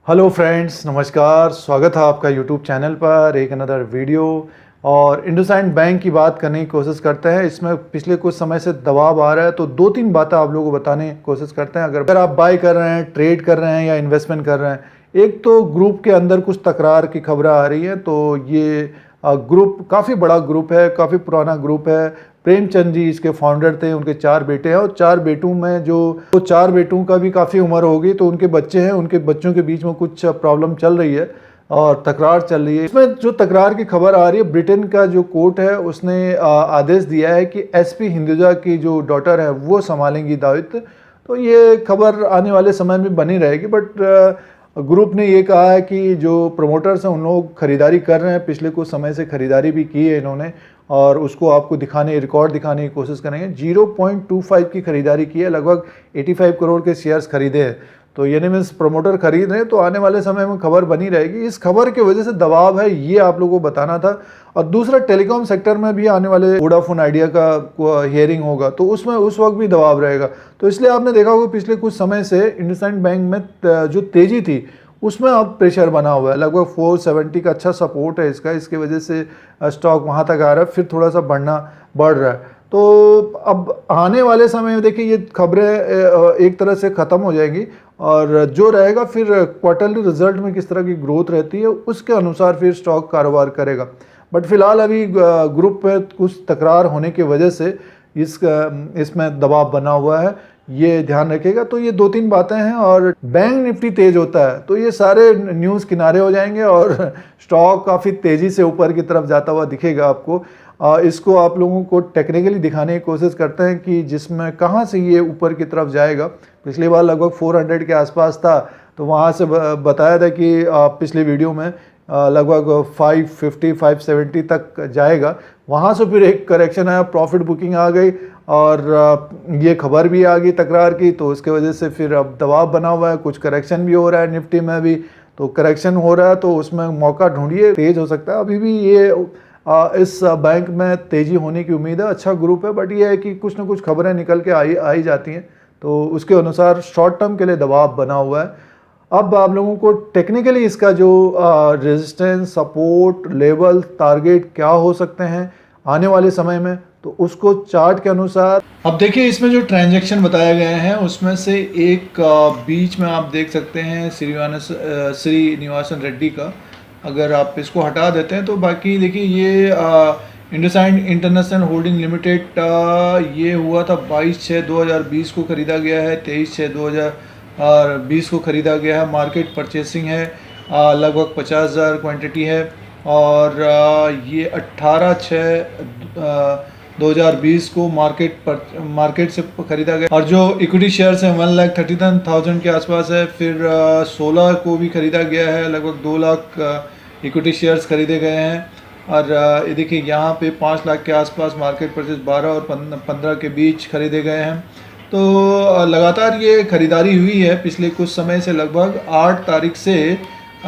Hello friends, नमस्कार। स्वागत है आपका यूट्यूब चैनल पर एक अनदर वीडियो। और इंडसइंड बैंक की बात करने की कोशिश करते हैं। इसमें पिछले कुछ समय से दबाव आ रहा है, तो दो तीन बातें आप लोगों को बताने की कोशिश करते हैं। अगर आप बाय कर रहे हैं, ट्रेड कर रहे हैं या इन्वेस्टमेंट कर रहे हैं, एक तो ग्रुप के अंदर कुछ तकरार की खबरें आ रही हैं। तो ये ग्रुप काफ़ी बड़ा ग्रुप है, काफ़ी पुराना ग्रुप है। प्रेमचंद जी इसके फाउंडर थे, उनके 4 बेटे हैं और 4 बेटों में जो 4 बेटों का भी काफ़ी उम्र हो गई, तो उनके बच्चे हैं, उनके बच्चों के बीच में कुछ प्रॉब्लम चल रही है और तकरार चल रही है। इसमें जो तकरार की खबर आ रही है, ब्रिटेन का जो कोर्ट है उसने आदेश दिया है कि एसपी हिंदुजा की जो डॉटर है वो संभालेंगी दायित्व। तो ये खबर आने वाले समय में बनी रहेगी, बट ग्रुप ने ये कहा है कि जो प्रमोटर्स हैं उन लोग खरीदारी कर रहे हैं, पिछले कुछ समय से खरीदारी भी की है इन्होंने, और उसको आपको रिकॉर्ड दिखाने की कोशिश करेंगे। 0.25 की खरीदारी की है, लगभग 85 करोड़ के शेयर्स खरीदे हैं। तो यानी मीन्स प्रमोटर खरीद रहे हैं, तो आने वाले समय में खबर बनी रहेगी। इस खबर की वजह से दबाव है, ये आप लोगों को बताना था। और दूसरा, टेलीकॉम सेक्टर में भी आने वाले वोडाफोन आइडिया का हियरिंग होगा, तो उसमें उस वक्त भी दबाव रहेगा। तो इसलिए आपने देखा होगा पिछले कुछ समय से इंडसइंड बैंक में जो तेजी थी उसमें अब प्रेशर बना हुआ है। लगभग 470 का अच्छा सपोर्ट है इसकी वजह से स्टॉक वहाँ तक आ रहा है, फिर थोड़ा सा बढ़ रहा है। तो अब आने वाले समय में देखिए, ये खबरें एक तरह से ख़त्म हो जाएंगी और जो रहेगा फिर क्वार्टरली रिजल्ट में किस तरह की ग्रोथ रहती है उसके अनुसार फिर स्टॉक कारोबार करेगा। बट फिलहाल अभी ग्रुप में कुछ तकरार होने की वजह से इसमें दबाव बना हुआ है, ये ध्यान रखिएगा। तो ये 2-3 बातें हैं। और बैंक निफ्टी तेज होता है तो ये सारे न्यूज़ किनारे हो जाएंगे और स्टॉक काफ़ी तेज़ी से ऊपर की तरफ जाता हुआ दिखेगा आपको। इसको आप लोगों को टेक्निकली दिखाने की कोशिश करते हैं कि जिसमें कहाँ से ये ऊपर की तरफ जाएगा। पिछली बार लगभग 400 के आसपास था, तो वहाँ से बताया था कि पिछली वीडियो में लगभग 550 570 तक जाएगा। वहाँ से फिर एक करेक्शन आया, प्रॉफिट बुकिंग आ गई और ये खबर भी आ गई तकरार की, तो उसके वजह से फिर अब दबाव बना हुआ है। कुछ करेक्शन भी हो रहा है निफ्टी में भी, तो करेक्शन हो रहा है तो उसमें मौका ढूंढिए, तेज हो सकता है। अभी भी ये इस बैंक में तेज़ी होने की उम्मीद है। अच्छा ग्रुप है, बट ये है कि कुछ ना कुछ खबरें निकल के आई जाती हैं, तो उसके अनुसार शॉर्ट टर्म के लिए दबाव बना हुआ है। अब आप लोगों को टेक्निकली इसका जो रेजिस्टेंस, सपोर्ट, लेवल, टारगेट क्या हो सकते हैं आने वाले समय में, तो उसको चार्ट के अनुसार अब देखिए। इसमें जो ट्रांजैक्शन बताए गए हैं उसमें से एक बीच में आप देख सकते हैं श्रीनिवासन रेड्डी का। अगर आप इसको हटा देते हैं तो बाकी देखिए, ये इंडसइंड इंटरनेशनल होल्डिंग लिमिटेड ये हुआ था 22/6/2020 को खरीदा गया है, 23/6/2020 को खरीदा गया है। मार्केट परचेसिंग है लगभग 50,000 क्वांटिटी है। और ये 18/6/2020 को मार्केट से खरीदा गया। और जो इक्विटी शेयर्स हैं 1,39,000 के आसपास है। फिर 16 को भी खरीदा गया है, लगभग 2 लाख इक्विटी शेयर्स खरीदे गए हैं। और ये देखिए, यहाँ पे 5 लाख के आसपास मार्केट परचेज 12 और 15 के बीच खरीदे गए हैं। तो लगातार ये खरीदारी हुई है पिछले कुछ समय से। लगभग 8 तारीख से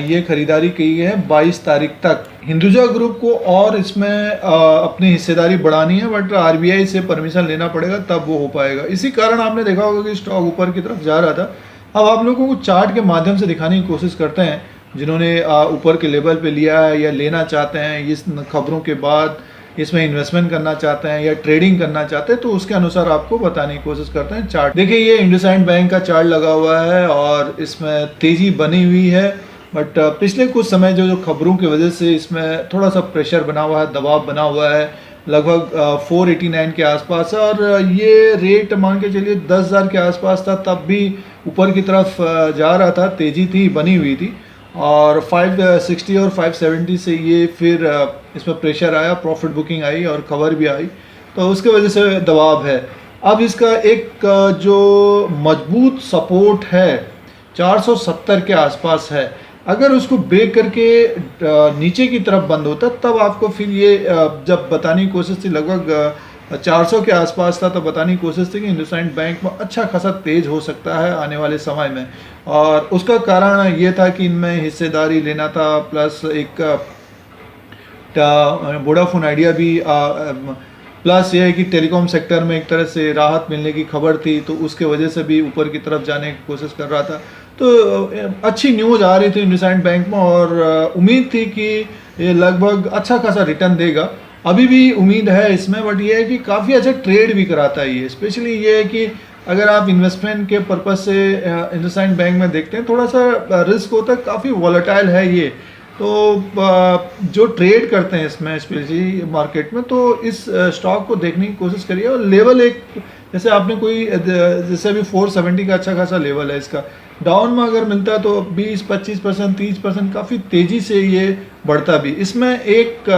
ये खरीदारी की है 22 तारीख तक। हिंदुजा ग्रुप को और इसमें अपनी हिस्सेदारी बढ़ानी है, बट आरबीआई से परमिशन लेना पड़ेगा, तब वो हो पाएगा। इसी कारण आपने देखा होगा कि स्टॉक ऊपर की तरफ जा रहा था। अब आप लोगों को चार्ट के माध्यम से दिखाने की कोशिश करते हैं, जिन्होंने ऊपर के लेवल पे लिया है या लेना चाहते हैं इस खबरों के बाद, इसमें इन्वेस्टमेंट करना चाहते हैं या ट्रेडिंग करना चाहते हैं, तो उसके अनुसार आपको बताने की कोशिश करते हैं। चार्ट देखिए, ये इंडसइंड बैंक का चार्ट लगा हुआ है और इसमें तेज़ी बनी हुई है। बट पिछले कुछ समय जो खबरों की वजह से इसमें थोड़ा सा प्रेशर बना हुआ है, दबाव बना हुआ है। लगभग 489 के आसपास है। और ये रेट मान के चलिए 10,000 के आसपास था, तब भी ऊपर की तरफ जा रहा था, तेज़ी थी, बनी हुई थी। और 560 और 570 से ये फिर इसमें प्रेशर आया, प्रॉफिट बुकिंग आई और खबर भी आई, तो उसके वजह से दबाव है। अब इसका एक जो मजबूत सपोर्ट है 470 के आसपास है। अगर उसको ब्रेक करके नीचे की तरफ बंद होता, तब आपको फिर ये जब बताने की कोशिश थी, लगभग 400 के आसपास था, तो बताने की कोशिश थी कि इंडसइंड बैंक में अच्छा खासा तेज हो सकता है आने वाले समय में। और उसका कारण ये था कि इनमें हिस्सेदारी लेना था, प्लस एक वोडाफोन आइडिया भी, प्लस ये है कि टेलीकॉम सेक्टर में एक तरह से राहत मिलने की खबर थी, तो उसके वजह से भी ऊपर की तरफ जाने की कोशिश कर रहा था। तो अच्छी न्यूज़ आ रही थी इंडसइंड बैंक में, और उम्मीद थी कि ये लगभग अच्छा खासा रिटर्न देगा। अभी भी उम्मीद है इसमें, बट ये है कि काफ़ी अच्छा ट्रेड भी कराता है ये। स्पेशली ये है कि अगर आप इन्वेस्टमेंट के पर्पज़ से इंडसइंड बैंक में देखते हैं, थोड़ा सा रिस्क होता है, काफ़ी वॉलेटाइल है ये। तो जो ट्रेड करते हैं इसमें स्पेशली मार्केट में, तो इस स्टॉक को देखने की कोशिश करिए। और लेवल एक, जैसे आपने कोई जैसे अभी 470 का अच्छा खासा लेवल है इसका, डाउन में अगर मिलता है तो 20-25%, 30% काफ़ी तेज़ी से ये बढ़ता भी। इसमें एक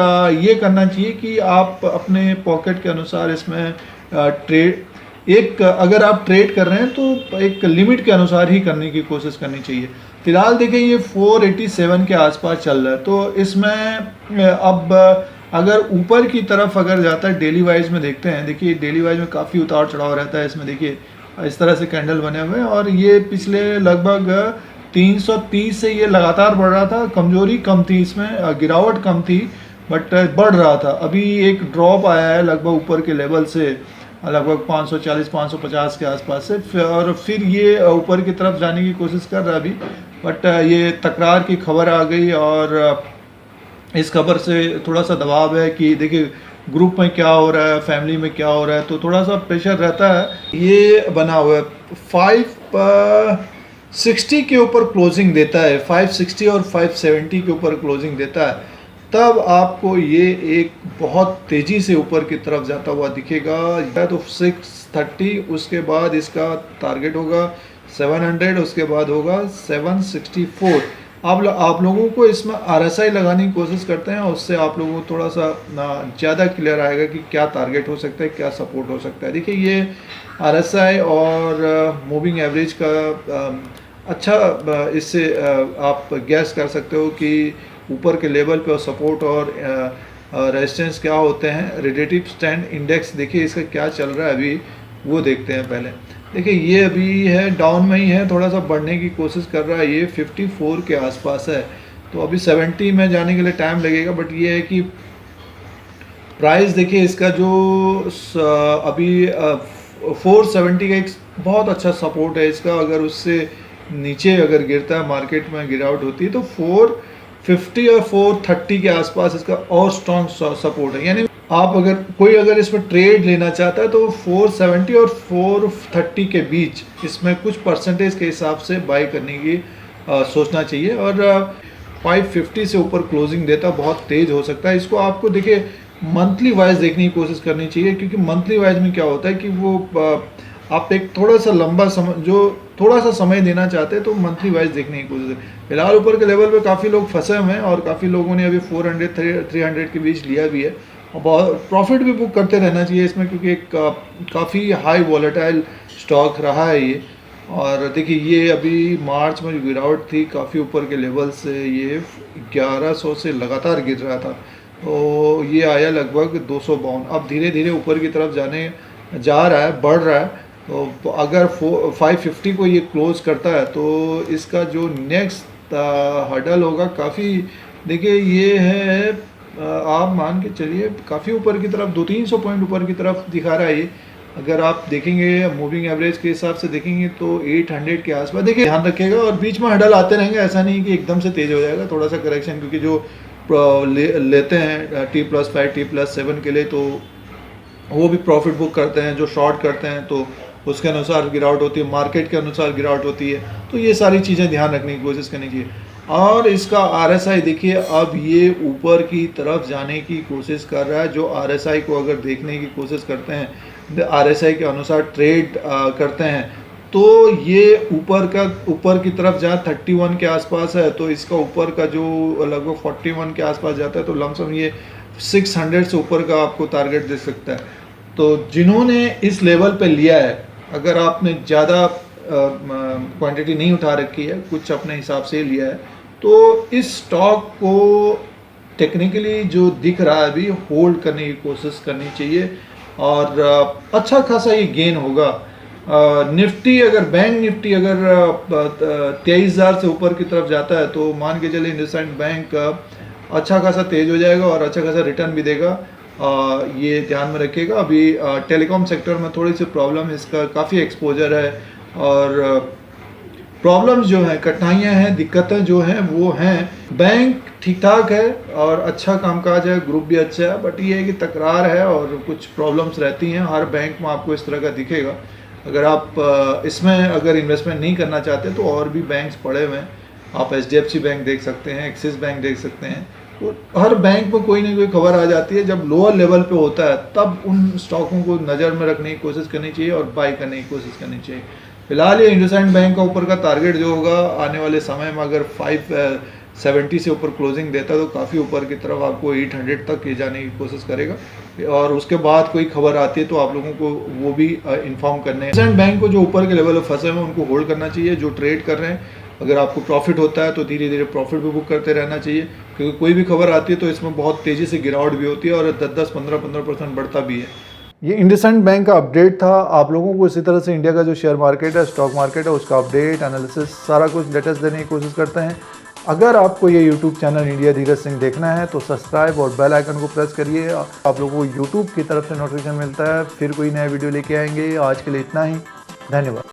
ये करना चाहिए कि आप अपने पॉकेट के अनुसार इसमें ट्रेड, एक अगर आप ट्रेड कर रहे हैं तो एक लिमिट के अनुसार ही करने की कोशिश करनी चाहिए। फिलहाल देखिए ये 487 के आसपास चल रहा है, तो इसमें अब अगर ऊपर की तरफ अगर जाता है, डेली वाइज में देखते हैं, देखिए डेली वाइज में काफ़ी उतार चढ़ाव रहता है इसमें। देखिए इस तरह से कैंडल बने हुए हैं, और ये पिछले लगभग 330 से ये लगातार बढ़ रहा था। कमजोरी कम थी इसमें, गिरावट कम थी, बट बढ़ रहा था। अभी एक ड्रॉप आया है लगभग ऊपर के लेवल से, लगभग 540-550 के आसपास से, और फिर ये ऊपर की तरफ जाने की कोशिश कर रहा है अभी। बट ये तकरार की खबर आ गई, और इस खबर से थोड़ा सा दबाव है कि देखिए ग्रुप में क्या हो रहा है, फैमिली में क्या हो रहा है, तो थोड़ा सा प्रेशर रहता है। ये बना हुआ है 560 के ऊपर क्लोजिंग देता है, 560 और 570 के ऊपर क्लोजिंग देता है, तब आपको ये एक बहुत तेज़ी से ऊपर की तरफ जाता हुआ दिखेगा। या तो 630, उसके बाद इसका टारगेट होगा 700, उसके बाद होगा 764। आप लोगों को इसमें RSI लगाने की कोशिश करते हैं, उससे आप लोगों को थोड़ा सा ज़्यादा क्लियर आएगा कि क्या टारगेट हो सकता है, क्या सपोर्ट हो सकता है। देखिए ये RSI और मूविंग एवरेज का अच्छा इससे आप गैस कर सकते हो कि ऊपर के लेवल पे और सपोर्ट और रेजिस्टेंस क्या होते हैं। रिलेटिव स्ट्रेंथ इंडेक्स देखिए इसका क्या चल रहा है अभी, वो देखते हैं पहले। देखिए ये अभी है डाउन में ही है, थोड़ा सा बढ़ने की कोशिश कर रहा है, ये 54 के आसपास है, तो अभी 70 में जाने के लिए टाइम लगेगा। बट ये है कि प्राइस देखिए इसका जो अभी 470 का एक बहुत अच्छा सपोर्ट है इसका, अगर उससे नीचे अगर गिरता है, मार्केट में गिरावट होती है, तो 450 और 430 के आसपास इसका और स्ट्रॉन्ग सपोर्ट है। यानी आप अगर इसमें ट्रेड लेना चाहता है तो 470 और 430 के बीच इसमें कुछ परसेंटेज के हिसाब से बाय करने की सोचना चाहिए। और 550 से ऊपर क्लोजिंग देता बहुत तेज हो सकता है। इसको आपको देखिए मंथली वाइज देखने की कोशिश करनी चाहिए, क्योंकि मंथली वाइज में क्या होता है कि वो आप एक थोड़ा सा लंबा समय, जो थोड़ा सा समय देना चाहते हैं, तो मंथली वाइज देखने की कोशिश करें। फिलहाल ऊपर के लेवल पे काफ़ी लोग फंसे हुए हैं, और काफ़ी लोगों ने अभी 400-300 के बीच लिया भी है, और बहुत प्रॉफिट भी बुक करते रहना चाहिए इसमें, क्योंकि एक काफ़ी हाई वॉलेटाइल स्टॉक रहा है ये। और देखिए ये अभी मार्च में जो गिरावट थी काफ़ी ऊपर के लेवल से, ये 1100 से लगातार गिर रहा था, तो ये आया लगभग 252। अब धीरे धीरे ऊपर की तरफ जा रहा है, बढ़ रहा है। तो अगर 550 को ये क्लोज करता है, तो इसका जो नेक्स्ट हर्डल होगा काफ़ी, देखिए ये है आप मान के चलिए काफ़ी ऊपर की तरफ, 200-300 पॉइंट ऊपर की तरफ दिखा रहा है ये। अगर आप देखेंगे मूविंग एवरेज के हिसाब से देखेंगे तो 800 के आसपास, देखिए ध्यान रखिएगा। और बीच में हर्डल आते रहेंगे, ऐसा नहीं कि एकदम से तेज़ हो जाएगा, थोड़ा सा करेक्शन, क्योंकि जो लेते हैं T+5 T+7 के लिए, तो वो भी प्रॉफिट बुक करते हैं। जो शॉर्ट करते हैं तो उसके अनुसार गिरावट होती है, मार्केट के अनुसार गिरावट होती है, तो ये सारी चीज़ें ध्यान रखने की कोशिश करनी चाहिए। और इसका RSI देखिए अब ये ऊपर की तरफ जाने की कोशिश कर रहा है। जो RSI को अगर देखने की कोशिश करते हैं, RSI के अनुसार ट्रेड करते हैं, तो ये ऊपर की तरफ जहाँ 31 के आसपास है, तो इसका ऊपर का जो लगभग 41 के आसपास जाता है, तो लमसम ये 600 से ऊपर का आपको टारगेट दे सकता है। तो जिन्होंने इस लेवल पे लिया है, अगर आपने ज़्यादा क्वांटिटी नहीं उठा रखी है, कुछ अपने हिसाब से लिया है, तो इस स्टॉक को टेक्निकली जो दिख रहा है अभी, होल्ड करने की कोशिश करनी चाहिए, और अच्छा खासा ये गेन होगा। निफ्टी बैंक निफ्टी अगर 23,000 से ऊपर की तरफ जाता है, तो मान के चलिए इंडसइंड बैंक अच्छा खासा तेज हो जाएगा और अच्छा खासा रिटर्न भी देगा। ये ध्यान में रखिएगा। अभी टेलीकॉम सेक्टर में थोड़ी सी प्रॉब्लम, इसका काफ़ी एक्सपोजर है, और प्रॉब्लम्स जो हैं, कठिनाइयाँ हैं, दिक्कतें जो हैं वो हैं। बैंक ठीक ठाक है और अच्छा कामकाज है, ग्रुप भी अच्छा है, बट ये है कि तकरार है और कुछ प्रॉब्लम्स रहती हैं। हर बैंक में आपको इस तरह का दिखेगा। अगर आप इसमें अगर इन्वेस्टमेंट नहीं करना चाहते तो और भी बैंक्स पड़े हुए हैं। आप HDFC बैंक देख सकते हैं, एक्सिस बैंक देख सकते हैं। तो हर बैंक में कोई ना कोई खबर आ जाती है। जब लोअर लेवल पे होता है तब उन स्टॉकों को नज़र में रखने की कोशिश करनी चाहिए और बाई करने की कोशिश करनी चाहिए। फिलहाल ये इंडसइंड बैंक का ऊपर का टारगेट जो होगा आने वाले समय में, अगर 570 से ऊपर क्लोजिंग देता है तो काफ़ी ऊपर की तरफ आपको 800 तक ये जाने की कोशिश करेगा। और उसके बाद कोई खबर आती है तो आप लोगों को वो भी इन्फॉर्म करने हैं। इंडसइंड बैंक को जो ऊपर के लेवल पर फंसे हुए उनको होल्ड करना चाहिए। जो ट्रेड कर रहे हैं, अगर आपको प्रॉफिट होता है तो धीरे धीरे प्रॉफिट भी बुक करते रहना चाहिए, क्योंकि कोई भी खबर आती है तो इसमें बहुत तेज़ी से गिरावट भी होती है और 10-10, 15-15% बढ़ता भी है। ये इंडसइंड बैंक का अपडेट था। आप लोगों को इसी तरह से इंडिया का जो शेयर मार्केट है, स्टॉक मार्केट है, उसका अपडेट, एनालिसिस, सारा कुछ लेटेस्ट देने की कोशिश करते हैं। अगर आपको ये YouTube channel India Dheeraj Singh देखना है तो सब्सक्राइब और बेल आइकन को प्रेस करिए। आप लोगों को यूट्यूब की तरफ से नोटिफिकेशन मिलता है। फिर कोई नया वीडियो लेके आएंगे। आज के लिए इतना ही, धन्यवाद।